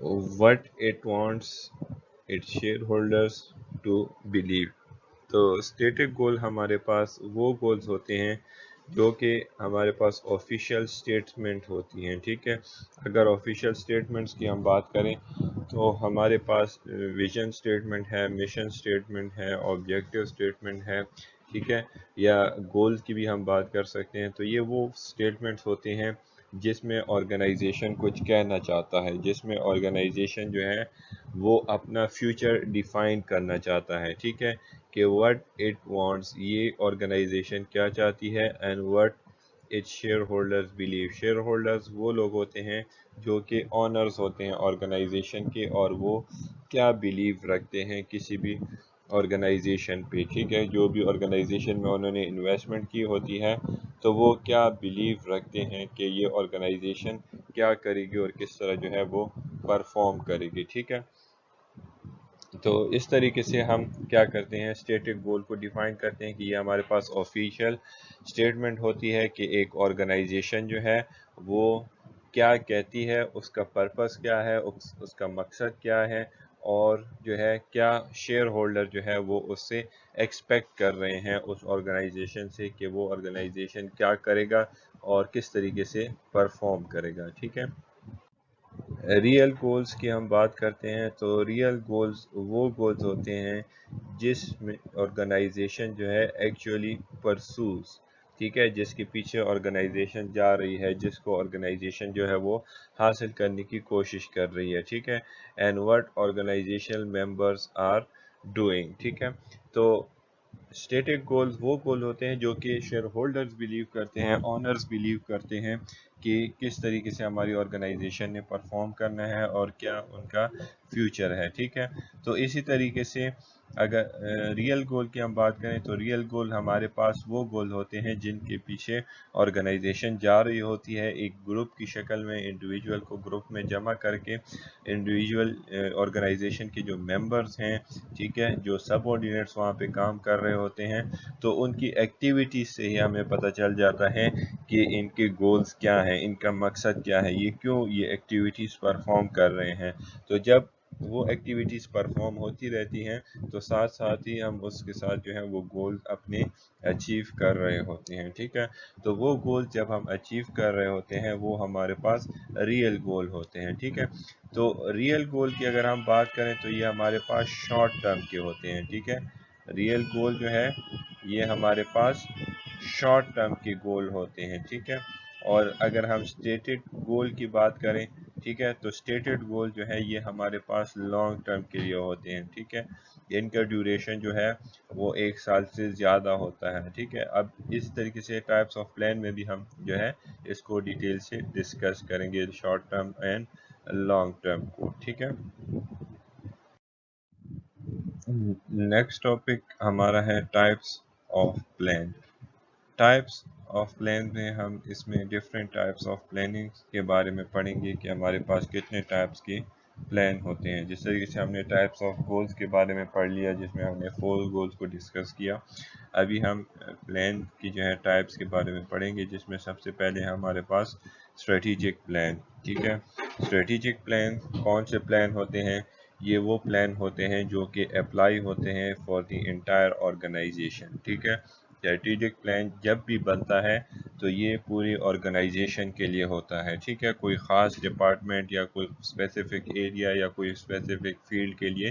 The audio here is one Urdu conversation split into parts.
what it wants its shareholders to believe. تو اسٹیٹک گول ہمارے پاس وہ گولز ہوتے ہیں جو کہ ہمارے پاس آفیشیل اسٹیٹمنٹ ہوتی ہیں، ٹھیک ہے. اگر آفیشیل اسٹیٹمنٹس کی ہم بات کریں تو ہمارے پاس ویژن اسٹیٹمنٹ ہے، مشن اسٹیٹمنٹ ہے، آبجیکٹیو اسٹیٹمنٹ ہے، ٹھیک ہے، یا گولز کی بھی ہم بات کر سکتے ہیں. تو یہ وہ اسٹیٹمنٹس ہوتے ہیں جس میں آرگنائزیشن کچھ کہنا چاہتا ہے، جس میں آرگنائزیشن جو ہے وہ اپنا فیوچر ڈیفائن کرنا چاہتا ہے، ٹھیک ہے، کہ what it wants، یہ آرگنائزیشن کیا چاہتی ہے، and what its shareholders believe. Share holders وہ لوگ ہوتے ہیں جو کہ آنرز ہوتے ہیں آرگنائزیشن کے، اور وہ کیا بلیو رکھتے ہیں کسی بھی آرگنائزیشن پہ، ٹھیک ہے. جو بھی آرگنائزیشن میں انہوں نے انویسٹمنٹ کی ہوتی ہے تو وہ کیا بلیو رکھتے ہیں کہ یہ آرگنائزیشن کیا کرے گی اور کس طرح جو ہے وہ پرفارم کرے گی، ٹھیک ہے. تو اس طریقے سے ہم کیا کرتے ہیں، اسٹیٹک گول کو ڈیفائن کرتے ہیں کہ یہ ہمارے پاس آفیشیل اسٹیٹمنٹ ہوتی ہے کہ ایک آرگنائزیشن جو ہے وہ کیا کہتی ہے، اس کا پرپس کیا ہے، اس کا مقصد کیا ہے، اور جو ہے کیا شیئر ہولڈر جو ہے وہ اس سے ایکسپیکٹ کر رہے ہیں اس آرگنائزیشن سے کہ وہ آرگنائزیشن کیا کرے گا اور کس طریقے سے پرفارم کرے گا، ٹھیک ہے. ریئل گولز کی ہم بات کرتے ہیں تو ریئل گولز وہ گولز ہوتے ہیں جس میں آرگنائزیشن جو ہے ایکچولی پرسوز، ٹھیک ہے، جس کے پیچھے آرگنائزیشن جا رہی ہے، جس کو آرگنائزیشن جو ہے وہ حاصل کرنے کی کوشش کر رہی ہے، ٹھیک ہے. And what organisation members are doing, ٹھیک ہے. تو اسٹیٹک گولز وہ گول ہوتے ہیں جو کہ شیئر ہولڈرز بلیو کرتے ہیں، آنرز بلیو کرتے ہیں کہ کس طریقے سے ہماری آرگنائزیشن نے پرفارم کرنا ہے اور کیا ان کا فیوچر ہے، ٹھیک ہے. تو اسی طریقے سے اگر ریئل گول کی ہم بات کریں تو ریئل گول ہمارے پاس وہ گول ہوتے ہیں جن کے پیچھے آرگنائزیشن جا رہی ہوتی ہے ایک گروپ کی شکل میں، انڈیویجول کو گروپ میں جمع کر کے انڈیویجول آرگنائزیشن کے جو ممبرز ہیں، ٹھیک ہے، جو سب آرڈینیٹس وہاں پہ کام کر رہے ہوتے ہیں، تو ان کی ایکٹیویٹیز سے ہی ہمیں پتہ چل جاتا ہے کہ ان کے گولز کیا ہیں، ان کا مقصد کیا ہے، یہ کیوں یہ ایکٹیویٹیز پرفارم کر رہے ہیں. تو جب وہ ایکٹیویٹیز پرفارم ہوتی رہتی ہیں تو ساتھ ساتھ ہی ہم اس کے ساتھ جو ہے وہ گول اپنے اچیو کر رہے ہوتے ہیں، ٹھیک ہے. تو وہ گول جب ہم اچیو کر رہے ہوتے ہیں وہ ہمارے پاس ریئل گول ہوتے ہیں، ٹھیک ہے. تو ریئل گول کی اگر ہم بات کریں تو یہ ہمارے پاس شارٹ ٹرم کے ہوتے ہیں، ٹھیک ہے. ریئل گول جو ہے یہ ہمارے پاس شارٹ ٹرم کے گول ہوتے ہیں، ٹھیک ہے. اور اگر ہم اسٹیٹڈ گول کی بات کریں، ٹھیک ہے، تو اسٹیٹڈ گول جو ہے یہ ہمارے پاس لانگ ٹرم کے لیے ہوتے ہیں، ٹھیک ہے. ان کا ڈیوریشن جو ہے وہ 1 سال سے زیادہ ہوتا ہے، ٹھیک ہے. اب اس طریقے سے ٹائپس آف پلان میں بھی ہم جو ہے اس کو ڈیٹیل سے ڈسکس کریں گے، short term and long term کو، ٹھیک ہے. نیکسٹ ٹاپک ہمارا ہے types of plan. Types of plan میں ہم اس میں ڈفرینٹ ٹائپس آف پلاننگ کے بارے میں پڑھیں گے کہ ہمارے پاس کتنے ٹائپس کے پلان ہوتے ہیں. جس طریقے سے ہم نے ٹائپس آف گولز کے بارے میں پڑھ لیا جس میں ہم نے 4 گولز کو ڈسکس کیا. ابھی ہم پلان کی جو ہے ٹائپس کے بارے میں پڑھیں گے جس میں سب سے پہلے ہمارے پاس اسٹریٹجک پلان، ٹھیک ہے. اسٹریٹجک پلان کون سے پلان ہوتے ہیں؟ یہ وہ پلان ہوتے ہیں جو کہ اپلائی ہوتے ہیں فار دی انٹائر آرگنائزیشن، ٹھیک ہے. اسٹریٹجک پلان جب بھی بنتا ہے تو یہ پوری آرگنائزیشن کے لیے ہوتا ہے، ٹھیک ہے. کوئی خاص ڈپارٹمنٹ یا کوئی اسپیسیفک ایریا یا کوئی اسپیسیفک فیلڈ کے لیے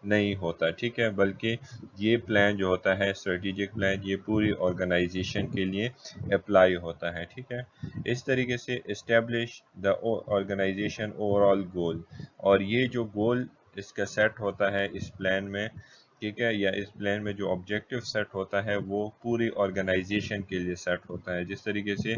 نہیں ہوتا، ٹھیک ہے، بلکہ یہ پلان جو ہوتا ہے اسٹریٹجک پلان یہ پوری آرگنائزیشن کے لیے اپلائی ہوتا ہے، ٹھیک ہے. اس طریقے سے establish the organization overall goal, اور یہ جو گول اس کا سیٹ ہوتا ہے اس پلان میں، ٹھیک ہے، یا اس پلان میں جو آبجیکٹیو سیٹ ہوتا ہے وہ پوری آرگنائزیشن کے لیے سیٹ ہوتا ہے. جس طریقے سے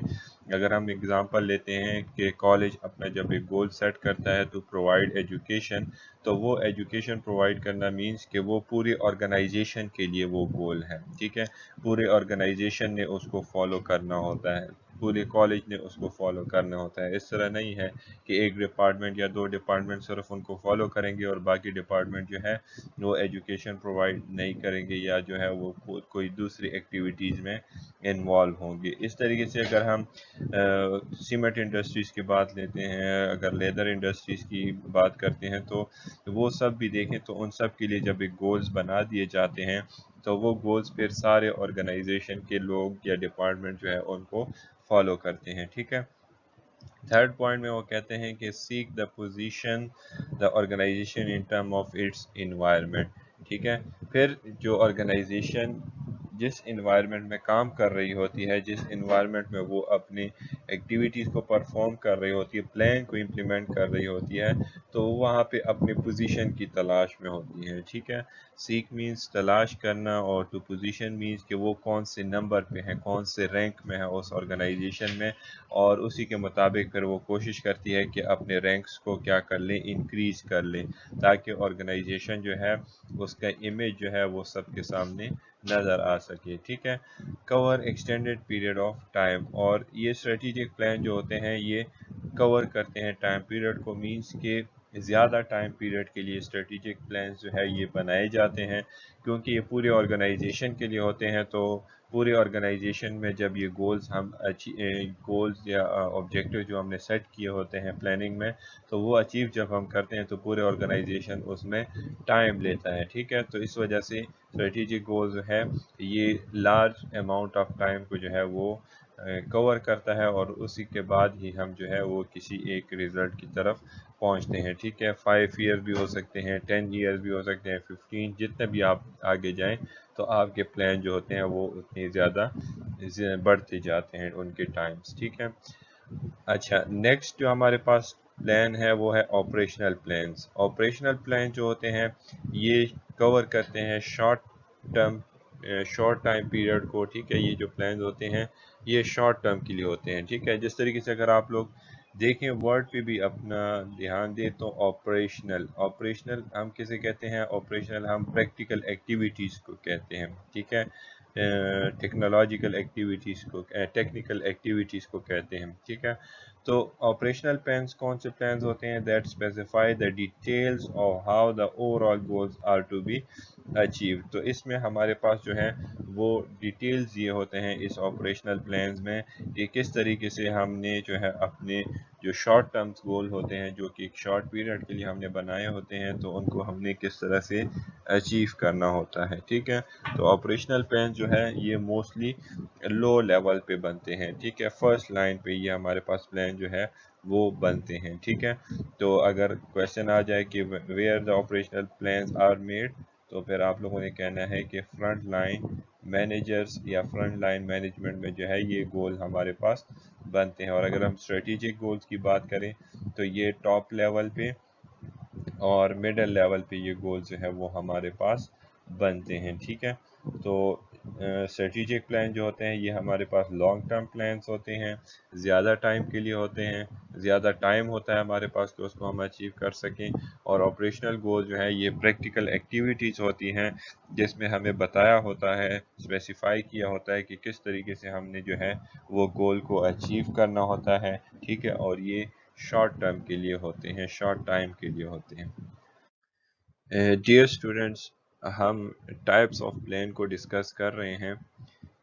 اگر ہم اگزامپل لیتے ہیں کہ کالج اپنا جب ایک گول سیٹ کرتا ہے تو پرووائڈ ایجوکیشن، تو وہ ایجوکیشن پرووائڈ کرنا مینس کہ وہ پوری آرگنائزیشن کے لیے وہ گول ہے، ٹھیک ہے. پورے آرگنائزیشن نے اس کو فالو کرنا ہوتا ہے. پورے کالج نے اس کو فالو کرنا ہوتا ہے. اس طرح نہیں ہے کہ ایک ڈپارٹمنٹ یا 2 ڈپارٹمنٹ صرف ان کو فالو کریں گے اور باقی ڈپارٹمنٹ جو ہے وہ ایجوکیشن پرووائڈ نہیں کریں گے یا جو ہے وہ کوئی دوسری ایکٹیویٹیز میں انوالو ہوں گے. اس طریقے سے اگر ہم سیمنٹ انڈسٹریز کی بات لیتے ہیں، اگر لیدر انڈسٹریز کی بات کرتے ہیں تو وہ سب بھی دیکھیں تو ان سب کے لیے جب ایک گولز بنا دیے جاتے ہیں تو وہ گولز پھر سارے آرگنائزیشن کے لوگ یا ڈپارٹمنٹ جو ہے ان کو فالو کرتے ہیں. ٹھیک ہے. تھرڈ پوائنٹ میں وہ کہتے ہیں کہ seek the position the organization in term of its environment. ٹھیک ہے. پھر جو آرگنائزیشن جس انوائرمنٹ میں کام کر رہی ہوتی ہے، جس انوائرمنٹ میں وہ اپنی ایکٹیویٹیز کو پرفارم کر رہی ہوتی ہے، پلان کو امپلیمنٹ کر رہی ہوتی ہے، تو وہاں پہ اپنی پوزیشن کی تلاش میں ہوتی ہے. ٹھیک ہے. سیک مینس تلاش کرنا اور ٹو پوزیشن مینس کہ وہ کون سے نمبر پہ ہیں، کون سے رینک میں ہے اس آرگنائزیشن میں، اور اسی کے مطابق پھر وہ کوشش کرتی ہے کہ اپنے رینکس کو کیا کر لیں، انکریز کر لیں، تاکہ آرگنائزیشن جو ہے اس کا امیج جو ہے وہ سب کے سامنے نظر آ سکے. ٹھیک ہے. کور ایکسٹینڈیڈ پیریڈ آف ٹائم، اور یہ اسٹریٹجک پلان جو ہوتے ہیں یہ کور کرتے ہیں ٹائم پیریڈ کو، مینس کہ زیادہ ٹائم پیریڈ کے لیے اسٹریٹجک پلانز جو ہے یہ بنائے جاتے ہیں، کیونکہ یہ پورے آرگنائزیشن کے لیے ہوتے ہیں. تو پورے آرگنائزیشن میں جب یہ گولز گولز یا آبجیکٹیو جو ہم نے سیٹ کیے ہوتے ہیں پلاننگ میں، تو وہ اچیو جب ہم کرتے ہیں تو پورے آرگنائزیشن اس میں ٹائم لیتا ہے. ٹھیک ہے. تو اس وجہ سے اسٹریٹجک گول جو ہے یہ لارج اماؤنٹ آف ٹائم کو جو ہے وہ کور کرتا ہے، اور اسی کے بعد ہی ہم جو ہے وہ کسی ایک ریزلٹ کی طرف پہنچتے ہیں. ٹھیک ہے. 5 ایئر بھی ہو سکتے ہیں، 10 ایئر بھی ہو سکتے ہیں، 15، جتنے بھی آپ آگے جائیں تو آپ کے پلان جو ہوتے ہیں وہ اتنے زیادہ بڑھتے جاتے ہیں ان کے ٹائمز. ٹھیک ہے. اچھا، نیکسٹ جو ہمارے پاس پلان ہے وہ ہے آپریشنل پلانز. آپریشنل پلان جو ہوتے ہیں یہ کور کرتے ہیں شارٹ ٹائم پیریڈ کو. ٹھیک ہے. یہ جو پلانز ہوتے ہیں یہ شارٹ ٹرم کے لیے ہوتے ہیں. ٹھیک ہے. جس طریقے سے اگر آپ لوگ دیکھیں ورڈ پہ بھی اپنا دھیان دیں تو آپریشنل ہم کسے کہتے ہیں؟ آپریشنل ہم پریکٹیکل ایکٹیویٹیز کو کہتے ہیں. ٹھیک ہے. ٹیکنالوجیکل ایکٹیویٹیز کو، ٹیکنیکل ایکٹیویٹیز کو کہتے ہیں. ٹھیک ہے. تو آپریشنل پلانز کون سے پلانز ہوتے ہیں؟ That specify the details of how the overall goals are to be achieve. تو اس میں ہمارے پاس جو ہے وہ ڈیٹیلز یہ ہوتے ہیں اس آپریشنل پلانز میں کہ کس طریقے سے ہم نے جو ہے اپنے جو شارٹ ٹرمز گول ہوتے ہیں جو کہ ایک شارٹ پیریڈ کے لیے ہم نے بنائے ہوتے ہیں تو ان کو ہم نے کس طرح سے اچیو کرنا ہوتا ہے. ٹھیک ہے. تو آپریشنل پلان جو ہے یہ موسٹلی لو لیول پہ بنتے ہیں. ٹھیک ہے. فرسٹ لائن پہ یہ ہمارے پاس پلان جو ہے وہ بنتے ہیں. ٹھیک ہے. تو اگر کویشچن آ جائے کہ where the operational plans are made, تو پھر آپ لوگوں نے کہنا ہے کہ فرنٹ لائن مینیجرز یا فرنٹ لائن مینجمنٹ میں جو ہے یہ گول ہمارے پاس بنتے ہیں. اور اگر ہم اسٹریٹجک گولز کی بات کریں تو یہ ٹاپ لیول پہ اور مڈل لیول پہ یہ گول جو ہے وہ ہمارے پاس بنتے ہیں. ٹھیک ہے. تو اسٹریٹجک پلان جو ہوتے ہیں یہ ہمارے پاس لانگ ٹرم پلانس ہوتے ہیں، زیادہ ٹائم کے لیے ہوتے ہیں، زیادہ ٹائم ہوتا ہے ہمارے پاس کہ اس کو ہم اچیو کر سکیں. اور آپریشنل گول جو ہے یہ پریکٹیکل ایکٹیویٹیز ہوتی ہیں جس میں ہمیں بتایا ہوتا ہے، اسپیسیفائی کیا ہوتا ہے کہ کس طریقے سے ہم نے جو ہے وہ گول کو اچیو کرنا ہوتا ہے. ٹھیک ہے. اور یہ شارٹ ٹرم کے لیے ہوتے ہیں، شارٹ ٹائم کے لیے ہوتے ہیں. ڈیئر اسٹوڈینٹس، ہم ٹائپس آف پلان کو ڈسکس کر رہے ہیں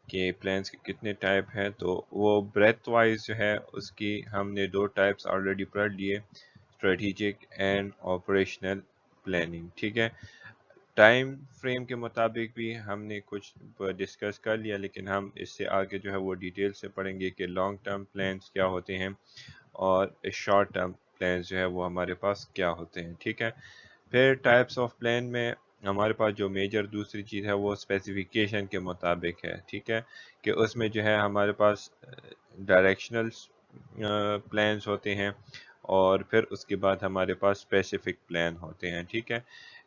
کہ پلانس کے کتنے ٹائپ ہیں. تو وہ بریتھ وائز جو ہے اس کی ہم نے 2 ٹائپس آلریڈی پڑھ لیے، اسٹریٹجک اینڈ آپریشنل پلاننگ. ٹھیک ہے. ٹائم فریم کے مطابق بھی ہم نے کچھ ڈسکس کر لیا، لیکن ہم اس سے آگے جو ہے وہ ڈیٹیل سے پڑھیں گے کہ لانگ ٹرم پلانس کیا ہوتے ہیں اور شارٹ ٹرم پلانس جو ہے وہ ہمارے پاس کیا ہوتے ہیں. ٹھیک ہے. پھر ٹائپس آف پلان میں ہمارے پاس جو میجر دوسری چیز ہے وہ اسپیسیفیکیشن کے مطابق ہے. ٹھیک ہے. کہ اس میں جو ہے ہمارے پاس ڈائریکشنل پلانس ہوتے ہیں اور پھر اس کے بعد ہمارے پاس اسپیسیفک پلان ہوتے ہیں. ٹھیک ہے.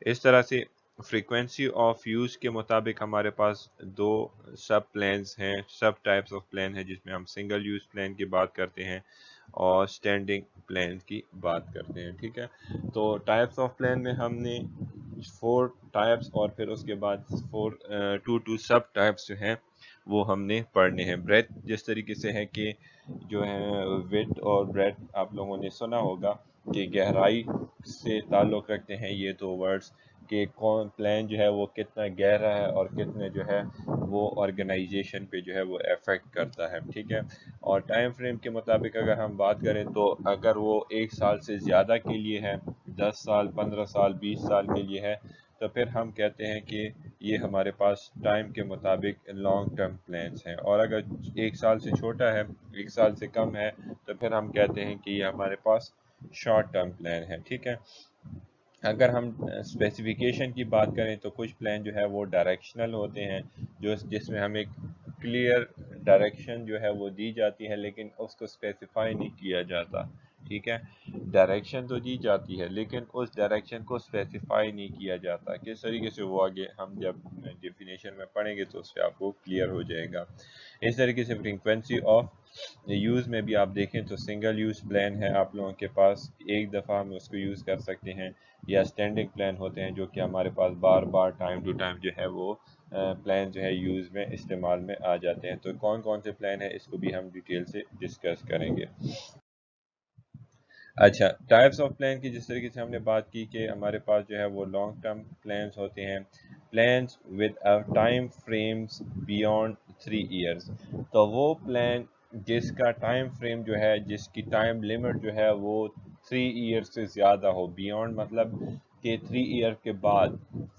اس طرح سے فریکوینسی آف یوز کے مطابق ہمارے پاس 2 سب پلانس ہیں، سب ٹائپس آف پلان ہیں، جس میں ہم سنگل یوز پلان کی بات کرتے ہیں اور اسٹینڈنگ پلان کی بات کرتے ہیں. ٹھیک ہے. تو ٹائپس آف پلان میں ہم نے 4 ٹائپس اور پھر اس کے بعد 2 سب ٹائپس جو ہیں وہ ہم نے پڑھنے ہیں. بریتھ جس طریقے سے ہے کہ جو ہیں width اور breadth آپ لوگوں نے سنا ہوگا کہ گہرائی سے تعلق رکھتے ہیں یہ دو ورڈز، کہ کون پلان جو ہے وہ کتنا گہرا ہے اور کتنے جو ہے وہ آرگنائزیشن پہ جو ہے وہ افیکٹ کرتا ہے، ٹھیک ہے۔ اور ٹائم فریم کے مطابق اگر ہم بات کریں تو اگر وہ 1 سال سے زیادہ کے لیے ہے، 10 سال، 15 سال، 20 سال کے لیے ہے، تو پھر ہم کہتے ہیں کہ یہ ہمارے پاس ٹائم کے مطابق لانگ ٹرم پلانس ہیں۔ اور اگر 1 سال سے چھوٹا ہے، 1 سال سے کم ہے، تو پھر ہم کہتے ہیں کہ یہ ہمارے پاس شارٹ ٹرم پلان ہے، ٹھیک ہے۔ اگر ہم اسپیسیفیکیشن کی بات کریں تو کچھ پلان جو ہے وہ ڈائریکشنل ہوتے ہیں، جس میں ہمیں کلیئر ڈائریکشن جو ہے وہ دی جاتی ہے لیکن اس کو اسپیسیفائی نہیں کیا جاتا، ٹھیک ہے۔ ڈائریکشن تو دی جاتی ہے لیکن اس ڈائریکشن کو اسپیسیفائی نہیں کیا جاتا، کس طریقے سے وہ آگے ہم جب ڈیفینیشن میں پڑھیں گے تو اس سے آپ کو کلیئر ہو جائے گا۔ اس طریقے سے فریکوینسی آف یوز میں بھی آپ دیکھیں تو سنگل یوز پلان ہے آپ لوگوں کے پاس، ایک دفعہ ہم اس کو یوز کر سکتے ہیں، یا اسٹینڈنگ پلان ہوتے ہیں جو کہ ہمارے پاس بار بار ٹائم ٹو ٹائم جو ہے وہ پلان جو ہے یوز میں استعمال میں آ جاتے ہیں۔ تو کون کون سے پلان ہیں اس کو بھی ہم ڈیٹیل سے ڈسکس کریں گے۔ اچھا، ٹائپس آف پلان کی جس طریقے سے ہم نے بات کی کہ ہمارے پاس جو ہے وہ لانگ ٹرم پلانس ہوتے ہیں، plans with time frames beyond 3 years, تو وہ پلان جس کا ٹائم فریم جو ہے، جس کی ٹائم لیمٹ جو ہے وہ 3 ایئر سے زیادہ ہو، بیونڈ مطلب کہ 3 ایئر کے بعد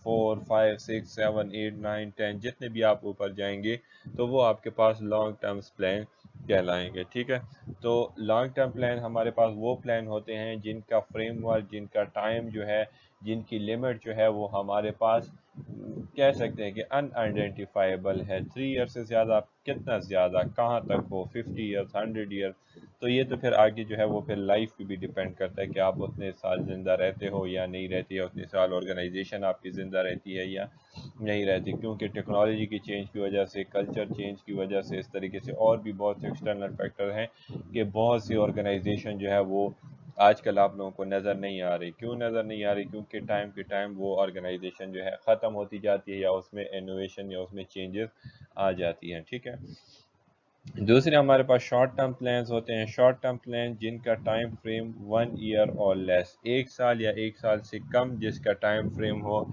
4، 5، 6، 7، 8، 9، 10 جتنے بھی آپ اوپر جائیں گے تو وہ آپ کے پاس لانگ ٹرم پلان کہلائیں گے، ٹھیک ہے۔ تو لانگ ٹرم پلان ہمارے پاس وہ پلان ہوتے ہیں جن کا فریم ورک، جن کا ٹائم جو ہے، جن کی لیمٹ جو ہے وہ ہمارے پاس کہہ سکتے ہیں کہ ان آئیڈینٹیفائیبل ہے۔ 3 ایئر سے زیادہ، کتنا زیادہ، کہاں تک ہو، 50 ایئر، 100 ایئر، تو یہ تو پھر آگے جو ہے وہ پھر لائف پہ بھی ڈیپینڈ کرتا ہے کہ آپ اتنے سال زندہ رہتے ہو یا نہیں رہتے، یا اتنے سال آرگنائزیشن آپ کی زندہ رہتی ہے یا نہیں رہتی، کیونکہ ٹیکنالوجی کی چینج کی وجہ سے، کلچر چینج کی وجہ سے، اس طریقے سے اور بھی بہت سے ایکسٹرنل فیکٹر ہیں کہ بہت سی آرگنائزیشن جو ہے وہ آج کل آپ لوگوں کو نظر نہیں آ رہی۔ کیوں نظر نہیں آ رہی؟ کیونکہ ٹائم کے ٹائم وہ آرگنائزیشن جو ہے ختم ہوتی جاتی ہے، یا اس میں انوویشن یا اس میں چینجز آ جاتی ہیں، ٹھیک ہے۔ دوسرے ہمارے پاس شارٹ ٹرم پلانز ہوتے ہیں، شارٹ ٹرم پلان جن کا ٹائم فریم 1 ایئر اور لیس، 1 سال یا 1 سال سے کم جس کا ٹائم فریم ہو،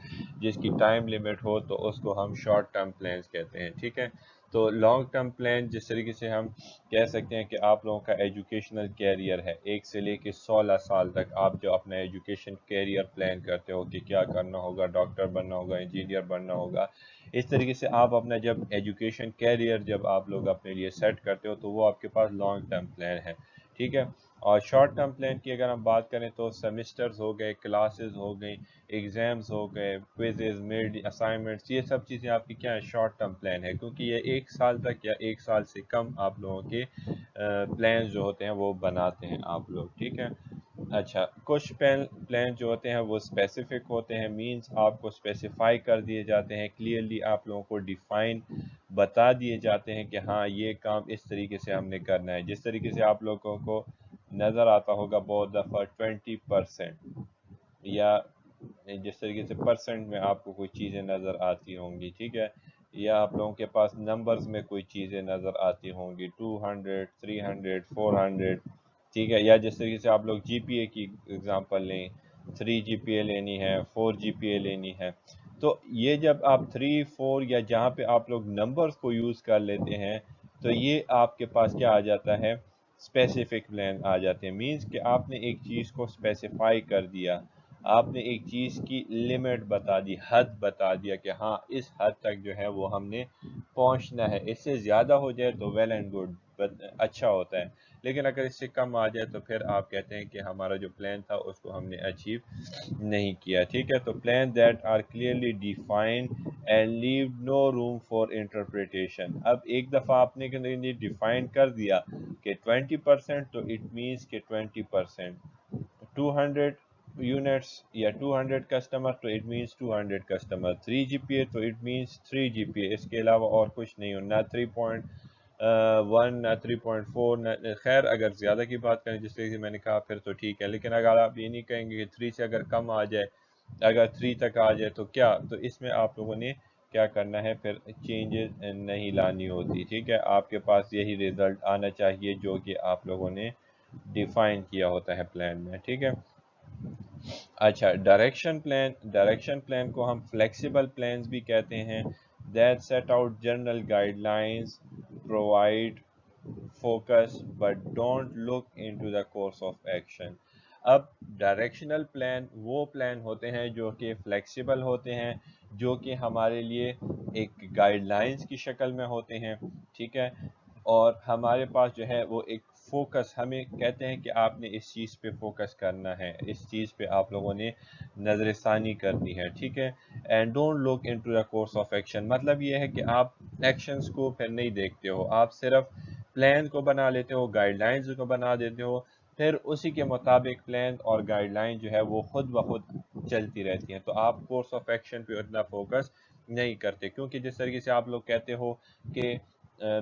جس کی ٹائم لیمٹ ہو، تو اس کو ہم شارٹ ٹرم پلانز کہتے ہیں، ٹھیک ہے۔ تو لانگ ٹرم پلان جس طریقے سے ہم کہہ سکتے ہیں کہ آپ لوگوں کا ایجوکیشنل کیریئر ہے، 1 سے لے کے 16 سال تک آپ جو اپنا ایجوکیشن کیریئر پلان کرتے ہو کہ کیا کرنا ہوگا، ڈاکٹر بننا ہوگا، انجینئر بننا ہوگا، اس طریقے سے آپ اپنا جب ایجوکیشن کیریئر جب آپ لوگ اپنے لیے سیٹ کرتے ہو تو وہ آپ کے پاس لانگ ٹرم پلان ہے، ٹھیک ہے۔ اور شارٹ ٹرم پلان کی اگر ہم بات کریں تو سیمسٹرز ہو گئے، کلاسز ہو گئی، ایگزامز ہو گئے، کوئزز، میڈ اسائنمنٹس، یہ سب چیزیں آپ کی کیا ہے، شارٹ ٹرم پلان ہے، کیونکہ یہ 1 سال تک یا 1 سال سے کم آپ لوگوں کے پلانز جو ہوتے ہیں وہ بناتے ہیں آپ لوگ، ٹھیک ہے۔ اچھا، کچھ پلان جو ہوتے ہیں وہ اسپیسیفک ہوتے ہیں، مینز آپ کو اسپیسیفائی کر دیے جاتے ہیں، کلیئرلی آپ لوگوں کو ڈیفائن بتا دیے جاتے ہیں کہ ہاں یہ کام اس طریقے سے ہم نے کرنا ہے، جس طریقے سے آپ لوگوں کو نظر آتا ہوگا بہت دفعہ 20%، یا جس طریقے سے پرسنٹ میں آپ کو کوئی چیزیں نظر آتی ہوں گی، ٹھیک ہے، یا آپ لوگوں کے پاس نمبرز میں کوئی چیزیں نظر آتی ہوں گی، 200، 300، 400، ٹھیک ہے، یا جس طریقے سے آپ لوگ جی پی اے کی اگزامپل لیں، 3 GPA لینی ہے، 4 GPA لینی ہے، تو یہ جب آپ 3، 4 یا جہاں پہ آپ لوگ نمبرز کو یوز کر لیتے ہیں تو یہ آپ کے پاس کیا آ جاتا ہے، اسپیسیفک پلان آ جاتے ہیں، مینز کہ آپ نے ایک چیز کو اسپیسیفائی کر دیا، آپ نے ایک چیز کی لمٹ بتا دی، حد بتا دیا کہ ہاں اس حد تک جو ہے وہ ہم نے پہنچنا ہے، اس سے زیادہ ہو جائے تو ویل اینڈ گڈ، اچھا ہوتا ہے، لیکن اگر اس سے کم آ جائے تو پھر آپ کہتے ہیں کہ ہمارا جو پلان تھا اس کو ہم نے اچیو نہیں کیا، ٹھیک ہے۔ تو plan that are clearly defined and leave no room for interpretation, اب ایک دفعہ آپ نے ڈیفائن کر دیا کہ 20%، تو اٹ مینس کہ 20%، 200 یونٹس یا 200 کسٹمر تو اٹ مینس 200 کسٹمر، 3 GPA تو اٹ مینس 3 GPA، اس کے علاوہ اور کچھ نہیں ہو، نہ 3.1، نہ 3.4، نہ، خیر اگر زیادہ کی بات کریں جس طرح سے میں نے کہا پھر تو ٹھیک ہے، لیکن اگر آپ یہ نہیں کہیں گے کہ 3 سے اگر کم آ جائے، اگر 3 تک آ جائے تو کیا، تو اس میں آپ لوگوں نے کیا کرنا ہے پھر چینجز نہیں لانی ہوتی. ٹھیک ہے, آپ کے پاس یہی ریزلٹ آنا چاہیے جو کہ آپ لوگوں نے ڈیفائن کیا ہوتا ہے پلان میں. ٹھیک ہے. اچھا, ڈائریکشن پلان کو ہم فلیکسیبل پلانز بھی کہتے ہیں. That set out general guidelines, provide focus but don't look into the course of action. اب ڈائریکشنل پلان وہ پلان ہوتے ہیں جو کہ فلیکسیبل ہوتے ہیں, جو کہ ہمارے لیے ایک گائیڈ لائنز کی شکل میں ہوتے ہیں. ٹھیک ہے, اور ہمارے پاس جو ہے وہ ایک فوکس, ہمیں کہتے ہیں کہ آپ نے اس چیز پہ فوکس کرنا ہے, اس چیز پہ آپ لوگوں نے نظر ثانی کرنی ہے. ٹھیک ہے, and don't look into the course of action, مطلب یہ ہے کہ آپ ایکشنز کو پھر نہیں دیکھتے ہو, آپ صرف پلان کو بنا لیتے ہو, گائیڈ لائنز کو بنا دیتے ہو, پھر اسی کے مطابق پلان اور گائیڈ لائن جو ہے وہ خود بخود چلتی رہتی ہیں. تو آپ کورس آف ایکشن پہ اتنا فوکس نہیں کرتے, کیونکہ جس طریقے سے آپ لوگ کہتے ہو کہ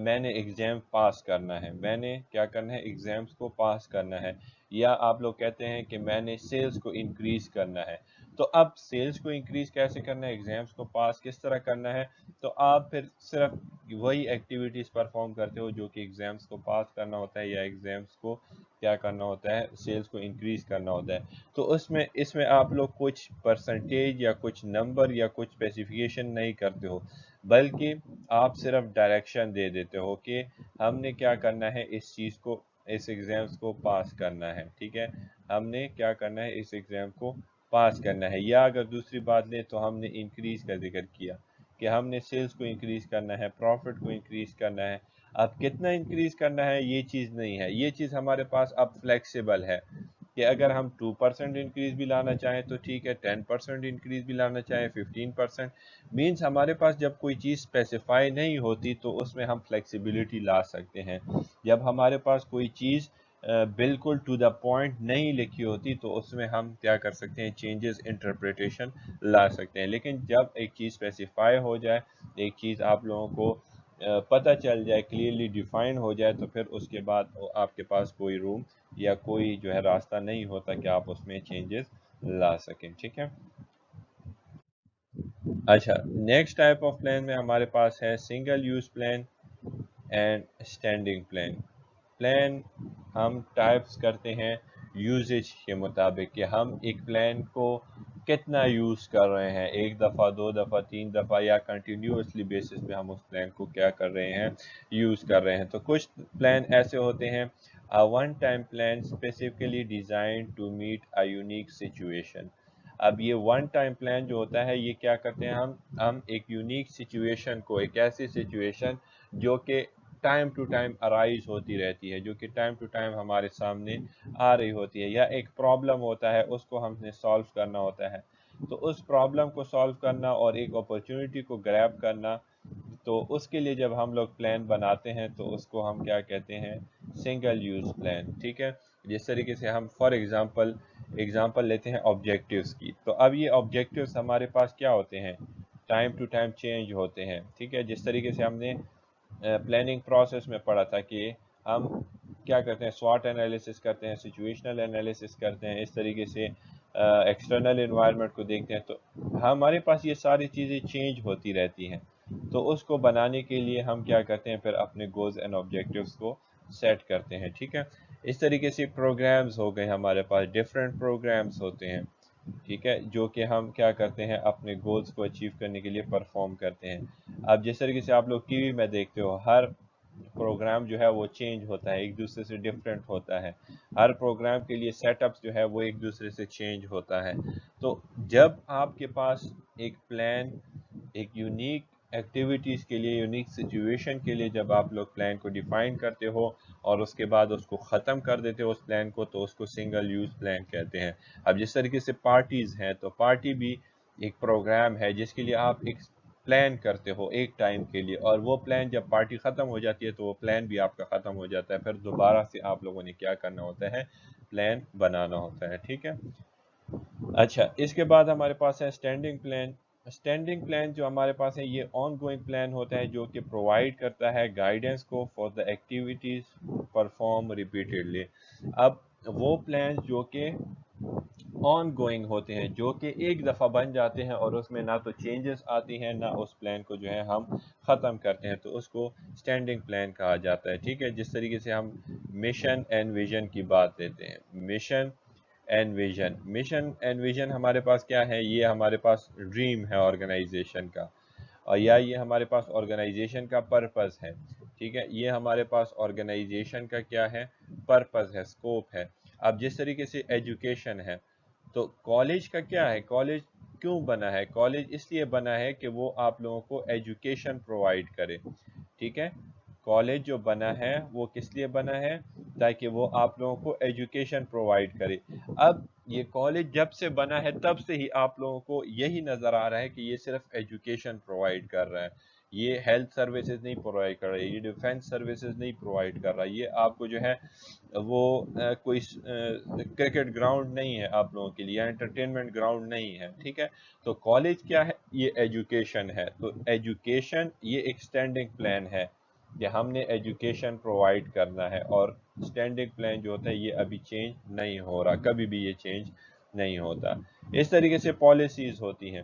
میں نے ایگزام پاس کرنا ہے, میں نے کیا کرنا ہے, ایگزامز کو پاس کرنا ہے, یا آپ لوگ کہتے ہیں کہ میں نے سیلز کو انکریز کرنا ہے. تو اب سیلز کو انکریز کیسے کرنا ہے, ایگزامز کو پاس کس طرح کرنا ہے, تو آپ پھر صرف وہی ایکٹیویٹیز پرفارم کرتے ہو جو کہ ایگزامز کو پاس کرنا ہوتا ہے, یا ایگزامز کو کیا کرنا ہوتا ہے, سیلز کو انکریز کرنا ہوتا ہے. تو اس میں آپ لوگ کچھ پرسنٹیج یا کچھ نمبر یا کچھ اسپیسیفکیشن نہیں کرتے ہو, بلکہ آپ صرف ڈائریکشن دے دیتے ہو کہ ہم نے کیا کرنا ہے, اس چیز کو, اس ایگزامز کو پاس کرنا ہے. ٹھیک ہے, ہم نے کیا کرنا ہے, اس ایگزام کو پاس کرنا ہے. یا اگر دوسری بات لیں تو ہم نے انکریز کا ذکر کیا کہ ہم نے سیلز کو انکریز کرنا ہے, پروفٹ کو انکریز کرنا ہے. اب کتنا انکریز کرنا ہے یہ چیز نہیں ہے, یہ چیز ہمارے پاس اب فلیکسیبل ہے کہ اگر ہم 2% انکریز بھی لانا چاہیں تو ٹھیک ہے, 10% انکریز بھی لانا چاہیں, 15%, مینز ہمارے پاس جب کوئی چیز اسپیسیفائی نہیں ہوتی تو اس میں ہم فلیکسیبلٹی لا سکتے ہیں. جب ہمارے پاس کوئی چیز بالکل ٹو دا پوائنٹ نہیں لکھی ہوتی تو اس میں ہم کیا کر سکتے ہیں, چینجز انٹرپریٹیشن لا سکتے ہیں. لیکن جب ایک چیز اسپیسیفائی ہو جائے, ایک چیز آپ لوگوں کو پتہ چل جائے, کلیئرلی ڈیفائن ہو جائے, تو پھر اس کے بعد آپ کے پاس کوئی روم یا کوئی جو ہے راستہ نہیں ہوتا کہ آپ اس میں چینجز لا سکیں. ٹھیک ہے. اچھا, نیکسٹ ٹائپ آف پلان میں ہمارے پاس ہے single use plan and standing plan. Plan ہم ٹائپس کرتے ہیں یوزیج کے مطابق کہ ہم ایک پلان کو کتنا یوز کر رہے ہیں, ایک دفعہ, 2 دفعہ, 3 دفعہ, یا کنٹینیوسلی بیسس پہ ہم اس پلان کو کیا کر رہے ہیں, یوز کر رہے ہیں. تو کچھ پلان ایسے ہوتے ہیں, one time plan specifically design to meet a unique situation. اب یہ ون ٹائم پلان جو ہوتا ہے یہ کیا کرتے ہیں, ہم ایک یونیک سچویشن کو, ایک ایسی سچویشن جو کہ ٹائم ٹو ٹائم ارائز ہوتی رہتی ہے, جو کہ ٹائم ٹو ٹائم ہمارے سامنے آ رہی ہوتی ہے, یا ایک پرابلم ہوتا ہے اس کو ہم نے سالو کرنا ہوتا ہے, تو اس پرابلم کو سالو کرنا اور ایک اپرچونٹی کو گریب کرنا, تو اس کے لیے جب ہم لوگ پلان بناتے ہیں تو اس کو ہم کیا کہتے ہیں, سنگل یوز پلان. ٹھیک ہے. جس طریقے سے ہم فار ایگزامپل لیتے ہیں آبجیکٹیوز کی, تو اب یہ آبجیکٹیوز ہمارے پاس کیا ہوتے ہیں, ٹائم ٹو ٹائم چینج ہوتے ہیں. ٹھیک ہے. جس طریقے سے ہم نے پلاننگ پروسیس میں پڑھا تھا کہ ہم کیا کرتے ہیں, سوٹ انالیسس کرتے ہیں, سچویشنل انالیسس کرتے ہیں, اس طریقے سے ایکسٹرنل انوائرمنٹ کو دیکھتے ہیں, تو ہمارے پاس یہ ساری چیزیں چینج ہوتی رہتی ہیں. تو اس کو بنانے کے لیے ہم کیا کرتے ہیں, پھر اپنے گولز اینڈ آبجیکٹیوز کو سیٹ کرتے ہیں. ٹھیک ہے. اس طریقے سے پروگرامز ہو گئے ہمارے پاس, ڈفرینٹ پروگرامز ہوتے ہیں. ٹھیک ہے. جو کہ ہم کیا کرتے ہیں, اپنے گولز کو اچیو کرنے کے لیے پرفارم کرتے ہیں. اب جس طریقے سے آپ لوگ ٹی وی میں دیکھتے ہو, ہر پروگرام جو ہے وہ چینج ہوتا ہے, ایک دوسرے سے ڈفرینٹ ہوتا ہے. ہر پروگرام کے لیے سیٹ اپس جو ہے وہ ایک دوسرے سے چینج ہوتا ہے. تو جب آپ کے پاس ایک پلان, ایک یونیک ایکٹیویٹیز کے لیے, یونیک سچویشن کے لیے جب آپ لوگ پلان کو ڈیفائن کرتے ہو اور اس کے بعد اس کو ختم کر دیتے ہو اس پلان کو, تو اس کو سنگل یوز پلان کہتے ہیں. اب جس طریقے سے پارٹیز ہیں, تو پارٹی بھی ایک پروگرام ہے جس کے لیے آپ ایک پلان کرتے ہو ایک ٹائم کے لیے, اور وہ پلان جب پارٹی ختم ہو جاتی ہے تو وہ پلان بھی آپ کا ختم ہو جاتا ہے, پھر دوبارہ سے آپ لوگوں نے کیا کرنا ہوتا ہے, پلان بنانا ہوتا ہے. ٹھیک ہے. اچھا, اس کے بعد ہمارے پاس ہے اسٹینڈنگ پلان. اسٹینڈنگ پلان جو ہمارے پاس ہے یہ آن گوئنگ پلان ہوتا ہے, جو کہ پرووائڈ کرتا ہے گائیڈنس کو for the activities perform repeatedly. اب وہ پلان جو کہ آن گوئنگ ہوتے ہیں، جو کہ ایک دفعہ بن جاتے ہیں اور اس میں نہ تو چینجز آتی ہیں نہ اس پلان کو جو ہے ہم ختم کرتے ہیں، تو اس کو سٹینڈنگ پلان کہا جاتا ہے، ٹھیک ہے۔ جس طریقے سے ہم مشن اینڈ ویژن کی بات لیتے ہیں، مشن اینڈ ویژن ہمارے پاس کیا ہے؟ یہ ہمارے پاس ڈریم ہے آرگنائزیشن کا، اور یا یہ ہمارے پاس آرگنائزیشن کا پرپز ہے، ٹھیک ہے۔ یہ ہمارے پاس آرگنائزیشن کا کیا ہے؟ پرپز ہے، سکوپ ہے۔ اب جس طریقے سے ایجوکیشن ہے، تو کالج کا کیا ہے؟ کالج کیوں بنا ہے؟ کالج اس لیے بنا ہے کہ وہ آپ لوگوں کو ایجوکیشن پرووائڈ کرے، ٹھیک ہے۔ کالج جو بنا ہے وہ کس لیے بنا ہے؟ تاکہ وہ آپ لوگوں کو ایجوکیشن پرووائڈ کرے۔ اب یہ کالج جب سے بنا ہے تب سے ہی آپ لوگوں کو یہی نظر آ رہا ہے کہ یہ صرف ایجوکیشن پرووائڈ کر رہا ہے، یہ ہیلتھ سروسز نہیں پرووائڈ کر رہا ہے، یہ ڈیفینس سروسز نہیں پرووائڈ کر رہا ہے، یہ آپ کو جو ہے وہ کوئی کرکٹ گراؤنڈ نہیں ہے آپ لوگوں کے لیے، یا انٹرٹینمنٹ گراؤنڈ نہیں ہے، ٹھیک ہے۔ تو کالج کیا ہے؟ یہ ایجوکیشن ہے۔ تو ایجوکیشن یہ ایک سٹینڈنگ پلان ہے کہ ہم نے ایجوکیشن پرووائڈ کرنا ہے، اور سٹینڈنگ پلان جو ہوتا ہے یہ ابھی چینج نہیں ہو رہا، کبھی بھی یہ چینج نہیں ہوتا۔ اس طریقے سے پالیسیز ہوتی ہیں،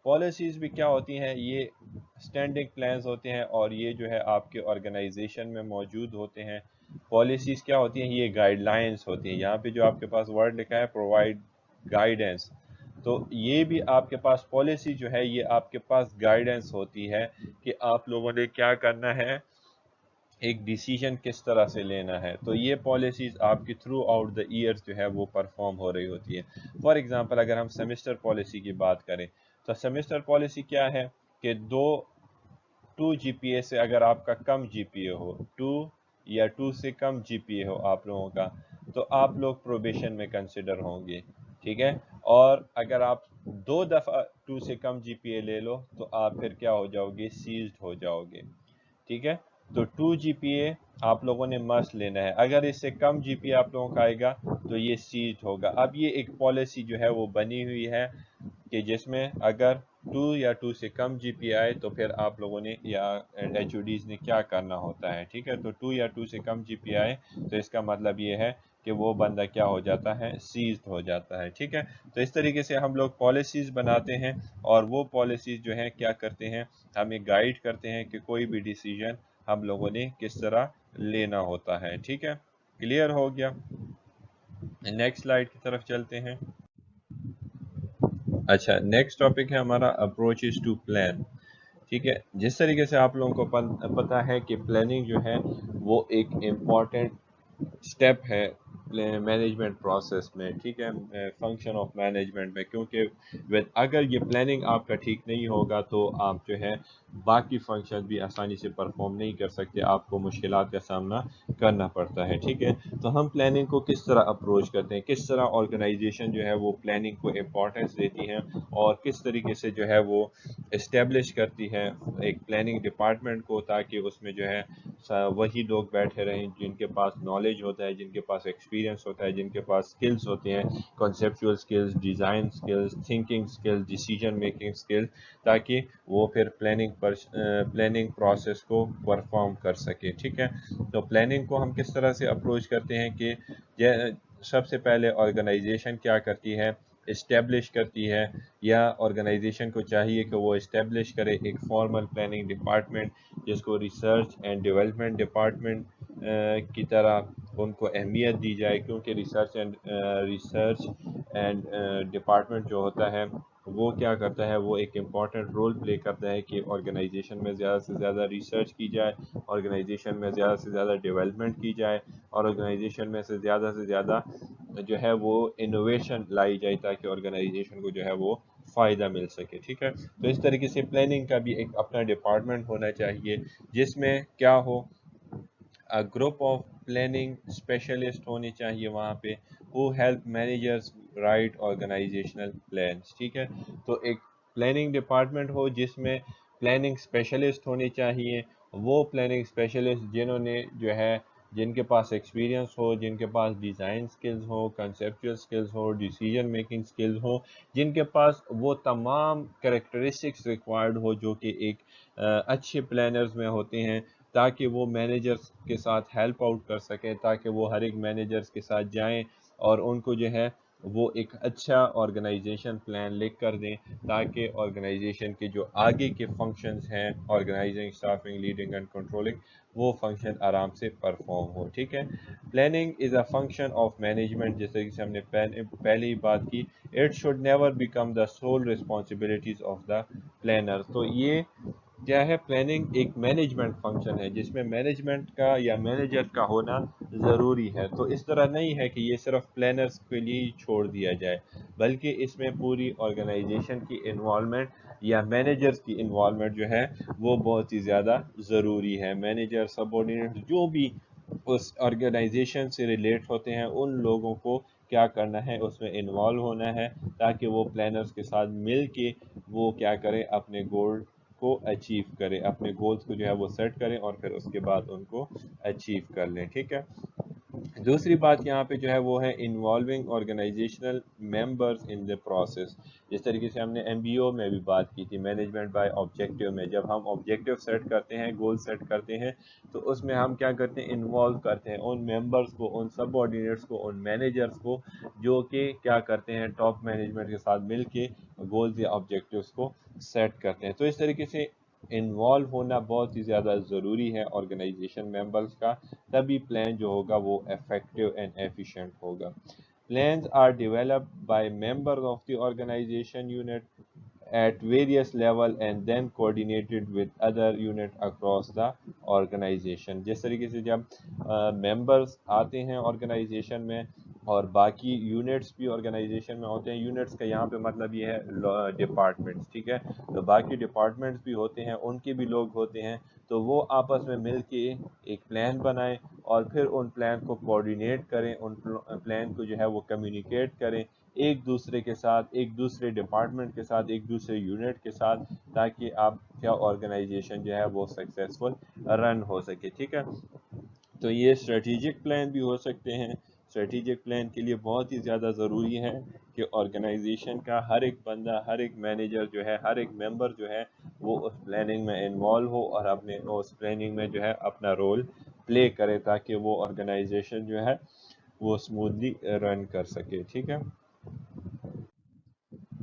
پالیسیز بھی کیا ہوتی ہیں؟ یہ سٹینڈنگ پلانز ہوتے ہیں، اور یہ جو ہے آپ کے آرگنائزیشن میں موجود ہوتے ہیں۔ پالیسیز کیا ہوتی ہیں؟ یہ گائیڈ لائنز ہوتی ہیں۔ یہاں پہ جو آپ کے پاس ورڈ لکھا ہے پرووائڈ گائیڈنس، تو یہ بھی آپ کے پاس پالیسی جو ہے یہ آپ کے پاس گائیڈنس ہوتی ہے کہ آپ لوگوں نے کیا کرنا ہے، ایک ڈیسیجن کس طرح سے لینا ہے۔ تو یہ پالیسیز آپ کی تھرو آؤٹ دا ایئرز جو ہے وہ پرفارم ہو رہی ہوتی ہے۔ فار ایگزامپل اگر ہم سیمسٹر پالیسی کی بات کریں تو سیمسٹر پالیسی کیا ہے کہ 2 جی پی اے سے اگر آپ کا کم جی پی اے ہو، 2 یا 2 سے کم جی پی اے ہو آپ لوگوں کا، تو آپ لوگ پروبیشن میں کنسیڈر ہوں گے، ٹھیک ہے۔ اور اگر آپ 2 دفعہ 2 سے کم جی پی اے لے لو تو آپ پھر کیا ہو جاؤ گے؟ سیزڈ ہو جاؤ گے، ٹھیک ہے۔ تو 2 جی پی اے آپ لوگوں نے مست لینا ہے، اگر اس سے کم جی پی اے آپ لوگوں کا آئے گا تو یہ سیزڈ ہوگا۔ اب یہ ایک پالیسی جو ہے وہ بنی ہوئی ہے کہ جس میں اگر 2 یا 2 سے کم جی پی آئے تو پھر آپ لوگوں نے یا ایچ او ڈیز نے کیا کرنا ہوتا ہے، ٹھیک ہے۔ تو 2 یا 2 سے کم جی پی آئے تو اس کا مطلب یہ ہے کہ وہ بندہ کیا ہو جاتا ہے؟ سیزڈ ہو جاتا ہے، ٹھیک ہے۔ تو اس طریقے سے ہم لوگ پالیسیز بناتے ہیں، اور وہ پالیسیز جو ہیں کیا کرتے ہیں؟ ہمیں گائیڈ کرتے ہیں کہ کوئی بھی ڈیسیجن ہم لوگوں نے کس طرح لینا ہوتا ہے، ٹھیک ہے۔ کلیئر ہو گیا؟ نیکسٹ سلائیڈ کی طرف چلتے ہیں۔ اچھا، نیکسٹ ٹاپک ہے ہمارا اپروچز ٹو پلان، ٹھیک ہے۔ جس طریقے سے آپ لوگوں کو پتہ ہے کہ پلاننگ جو ہے وہ ایک امپورٹنٹ سٹیپ ہے مینجمنٹ پروسیس میں، ٹھیک ہے، فنکشن آف مینجمنٹ میں، کیونکہ اگر یہ پلاننگ آپ کا ٹھیک نہیں ہوگا تو آپ جو ہے باقی فنکشن بھی آسانی سے پرفارم نہیں کر سکتے، آپ کو مشکلات کا سامنا کرنا پڑتا ہے، ٹھیک ہے۔ تو ہم پلاننگ کو کس طرح اپروچ کرتے ہیں، کس طرح آرگنائزیشن جو ہے وہ پلاننگ کو امپورٹنس دیتی ہے، اور کس طریقے سے جو ہے وہ اسٹیبلش کرتی ہے ایک پلاننگ ڈپارٹمنٹ کو، تاکہ اس میں جو ہے وہی لوگ بیٹھے رہیں جن کے پاس نالج ہوتا ہے، جن کے پاس ایکسپیرینس ہوتا ہے، جن کے پاس سکلز ہوتے ہیں، conceptual skills, design skills, thinking skills, decision making skills, تاکہ وہ پھر پلاننگ پروسیس کو پرفارم کر سکے، ٹھیک ہے۔ تو پلاننگ کو ہم کس طرح سے اپروچ کرتے ہیں کہ سب سے پہلے آرگنائزیشن کیا کرتی ہے؟ اسٹیبلش کرتی ہے، یا آرگنائزیشن کو چاہیے کہ وہ اسٹیبلش کرے ایک فارمل پلاننگ ڈپارٹمنٹ جس کو ریسرچ اینڈ ڈیولپمنٹ ڈپارٹمنٹ کی طرح ان کو اہمیت دی جائے، کیونکہ ریسرچ اینڈ ڈپارٹمنٹ جو ہوتا ہے وہ کیا کرتا ہے؟ وہ ایک امپورٹنٹ رول پلے کرتا ہے کہ آرگنائزیشن میں زیادہ سے زیادہ ریسرچ کی جائے، آرگنائزیشن میں زیادہ سے زیادہ ڈیولپمنٹ کی جائے، اور آرگنائزیشن میں سے زیادہ جو ہے وہ انوویشن لائی جائے، تاکہ آرگنائزیشن کو جو ہے وہ فائدہ مل سکے، ٹھیک ہے۔ تو اس طریقے سے پلاننگ کا بھی ایک اپنا ڈپارٹمنٹ ہونا چاہیے، جس میں کیا ہو؟ گروپ آف پلاننگ اسپیشلسٹ ہونے چاہیے وہاں پہ، who help managers write organizational plans، ٹھیک ہے۔ تو ایک پلاننگ ڈپارٹمنٹ ہو جس میں پلاننگ اسپیشلسٹ ہونے چاہیے، وہ پلاننگ اسپیشلسٹ جنہوں نے جو ہے جن کے پاس ایکسپیرینس ہو، جن کے پاس ڈیزائن سکلز ہو، کنسیپچول سکلز ہو، ڈیسیجن میکنگ سکلز ہو، جن کے پاس وہ تمام کریکٹرسٹکس ریکوائرڈ ہو جو کہ ایک اچھے پلانرز میں ہوتے ہیں، تاکہ وہ مینیجرز کے ساتھ ہیلپ آؤٹ کر سکیں، تاکہ وہ ہر ایک مینیجرز کے ساتھ جائیں اور ان کو جو ہے وہ ایک اچھا آرگنائزیشن پلان لکھ کر دیں تاکہ آرگنائزیشن کے جو آگے کے فنکشنز ہیں organising, staffing, leading and controlling, وہ فنکشن آرام سے پرفارم ہو. ٹھیک ہے. Planning is a function of management, جیسے کہ ہم نے پہلے ہی بات کی. It should never become the sole responsibilities of the planner. تو یہ کیا ہے، پلاننگ ایک مینجمنٹ فنکشن ہے جس میں مینجمنٹ کا یا مینیجر کا ہونا ضروری ہے. تو اس طرح نہیں ہے کہ یہ صرف پلانرز کے لیے چھوڑ دیا جائے، بلکہ اس میں پوری آرگنائزیشن کی انوالومنٹ یا مینیجرز کی انوالومنٹ جو ہے وہ بہت ہی زیادہ ضروری ہے. مینیجر، سب آرڈینیٹ جو بھی اس آرگنائزیشن سے ریلیٹ ہوتے ہیں، ان لوگوں کو کیا کرنا ہے، اس میں انوالو ہونا ہے تاکہ وہ پلانرز کے ساتھ مل کے وہ کیا کریں، اپنے گول کو اچیو کریں، اپنے گولز کو جو ہے وہ سیٹ کریں اور پھر اس کے بعد ان کو اچیو کر لیں. ٹھیک ہے. دوسری بات یہاں پہ جو ہے وہ ہے involving organisational members in the process. جس طریقے سے ہم نے ایم بی او میں بھی بات کی تھی، مینجمنٹ بائی آبجیکٹیو میں، جب ہم آبجیکٹیو سیٹ کرتے ہیں، گول سیٹ کرتے ہیں، تو اس میں ہم کیا کرتے ہیں، انوالو کرتے ہیں ان ممبرز کو، ان سب آرڈینیٹس کو، ان مینیجرز کو جو کہ کیا کرتے ہیں، ٹاپ مینجمنٹ کے ساتھ مل کے گولز یا آبجیکٹیوز کو سیٹ کرتے ہیں. تو اس طریقے سے انوالو ہونا بہت ہی زیادہ ضروری ہے آرگنائزیشن ممبرز کا، تبھی پلان جو ہوگا وہ افیکٹو اینڈ ایفیشینٹ ہوگا. Plans are developed by members of the organization unit at various level and then coordinated with other unit across the organization. جس طریقے سے جب ممبرز آتے ہیں آرگنائزیشن میں اور باقی یونٹس بھی آرگنائزیشن میں ہوتے ہیں، یونٹس کا یہاں پہ مطلب یہ ہے ڈپارٹمنٹس. ٹھیک ہے. تو باقی ڈپارٹمنٹس بھی ہوتے ہیں، ان کے بھی لوگ ہوتے ہیں، تو وہ آپس میں مل کے ایک پلان بنائیں اور پھر ان پلان کو کوآرڈینیٹ کریں، ان پلان کو جو ہے وہ کمیونیکیٹ کریں ایک دوسرے کے ساتھ، ایک دوسرے ڈپارٹمنٹ کے ساتھ، ایک دوسرے یونٹ کے ساتھ، تاکہ آپ کیا آرگنائزیشن جو ہے وہ سکسیسفل رن ہو سکے. ٹھیک ہے. تو یہ اسٹریٹجک پلان بھی ہو سکتے ہیں. اسٹریٹجک پلان کے لیے بہت ہی زیادہ ضروری ہے کہ آرگنائزیشن کا ہر ایک بندہ، ہر ایک مینیجر جو ہے، ہر ایک ممبر جو ہے وہ اس پلاننگ میں انوالو ہو اور اپنے اس پلاننگ میں جو ہے اپنا رول پلے کرے تاکہ وہ آرگنائزیشن جو ہے وہ اسموتھلی رن کر سکے. ٹھیک ہے.